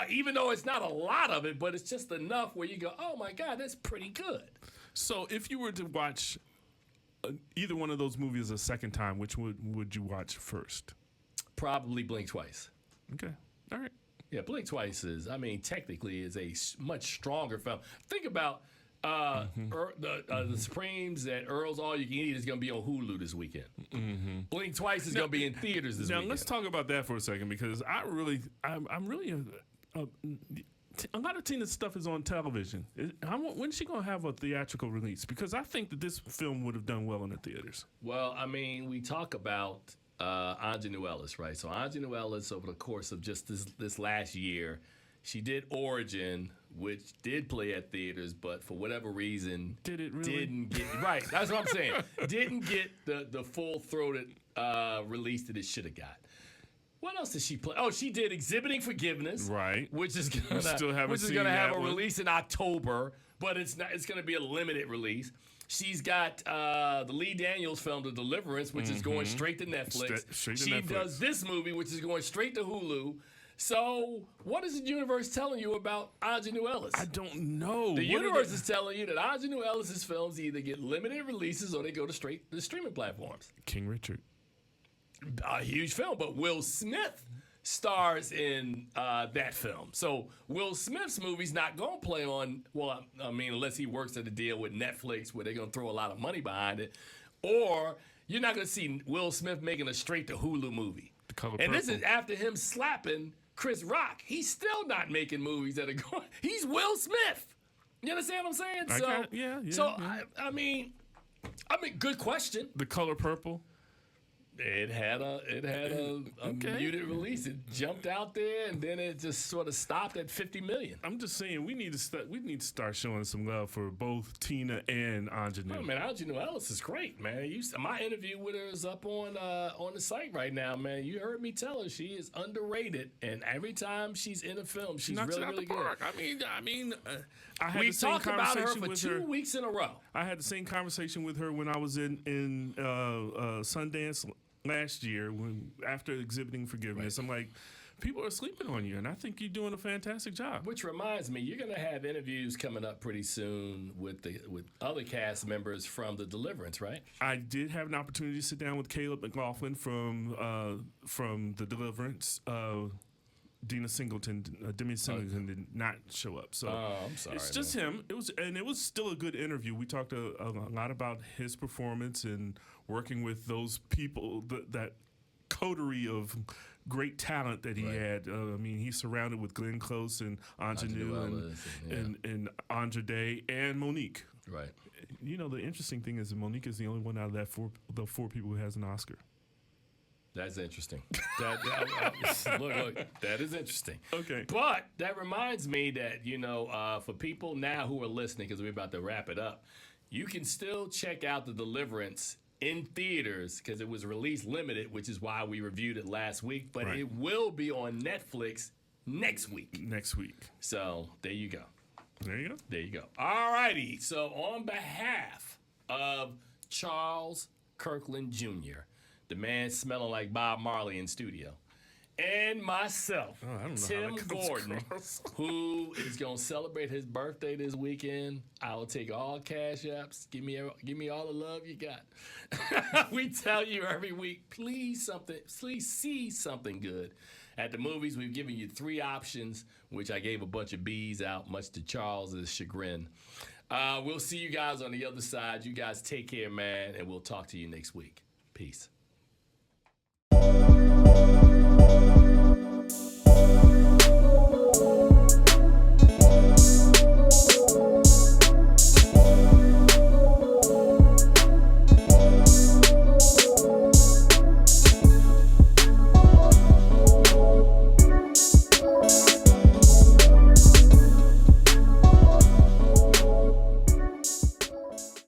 Even though it's not a lot of it, but it's just enough where you go, oh my God, that's pretty good. So if you were to watch either one of those movies a second time, which would you watch first? Probably Blink Twice. Okay. All right. Yeah, Blink Twice technically is a much stronger film. Think about the Supremes at Earl's All You Can Eat is going to be on Hulu this weekend. Blink Twice is going to be in theaters this Now weekend. let's talk about that for a second, because I'm really a lot of Tina's stuff is on television. When's she going to have a theatrical release? Because I think that this film would have done well in the theaters. Well, I mean, we talk about Ingenue Ellis, right? So Ingenue Ellis, over the course of just this last year, she did Origin, which did play at theaters, but for whatever reason, Did it really? didn't get right. That's what I'm saying. Didn't get the full-throated release that it should have got. What else did she play? Oh, she did Exhibiting Forgiveness, Right. Which is gonna still haven't which is seen gonna have that a one. release in October, but it's not. It's gonna be a limited release. She's got the Lee Daniels film, The Deliverance, which is going straight to Netflix. Straight to she Netflix. does this movie, which is going straight to Hulu. So, what is the universe telling you about Ingenue Ellis? I don't know. The universe is telling you that Ingenue Ellis's films either get limited releases or they go to straight to the streaming platforms. King Richard. A huge film, but Will Smith stars in that film. So Will Smith's movie's not going to play on, well, I mean, unless he works at a deal with Netflix where they're going to throw a lot of money behind it, or you're not going to see Will Smith making a straight to Hulu movie. The Color And this Purple. is after him slapping Chris Rock. He's still not making movies that are going, he's Will Smith. You understand what I'm saying? Yeah. I mean, good question. The Color Purple. It had a Okay. muted release. It jumped out there, and then it just sort of stopped at 50 million. I'm just saying we need to start showing some love for both Tina and Ingenue. Oh man, Ingenue Ellis is great, man. My interview with her is up on the site right now, man. You heard me tell her she is underrated, and every time she's in a film, she's knocks really, it out really the good. park. I had We the same talked about her conversation for with 2 her. weeks in a row. I had the same conversation with her when I was in Sundance last year after Exhibiting Forgiveness. I'm like, people are sleeping on you, and I think you're doing a fantastic job. Which reminds me, you're gonna have interviews coming up pretty soon with other cast members from The Deliverance, right? I did have an opportunity to sit down with Caleb McLaughlin from The Deliverance. Demi Singleton did not show up, so I'm sorry. it's just him. It was still a good interview. We talked a lot about his performance and working with those people that coterie of great talent that he Right. had. I mean, he's surrounded with Glenn Close and Ingenue and Andra Day and Monique. Right. You know, the interesting thing is that Monique is the only one out of the four people who has an Oscar. That's interesting. Look, that is interesting. Okay. But that reminds me that, for people now who are listening, because we're about to wrap it up, you can still check out The Deliverance in theaters because it was released limited, which is why we reviewed it last week. But Right. it will be on Netflix next week. Next week. So there you go. There you go. There you go. All righty. So on behalf of Charles Kirkland Jr., the man smelling like Bob Marley in studio, and myself, I don't know how Tim that comes Gordon, across. who is going to celebrate his birthday this weekend, I will take all cash apps. Give me all the love you got. We tell you every week, please see something good. At the movies, we've given you 3 options, which I gave a bunch of B's out, much to Charles's chagrin. We'll see you guys on the other side. You guys take care, man, and we'll talk to you next week. Peace.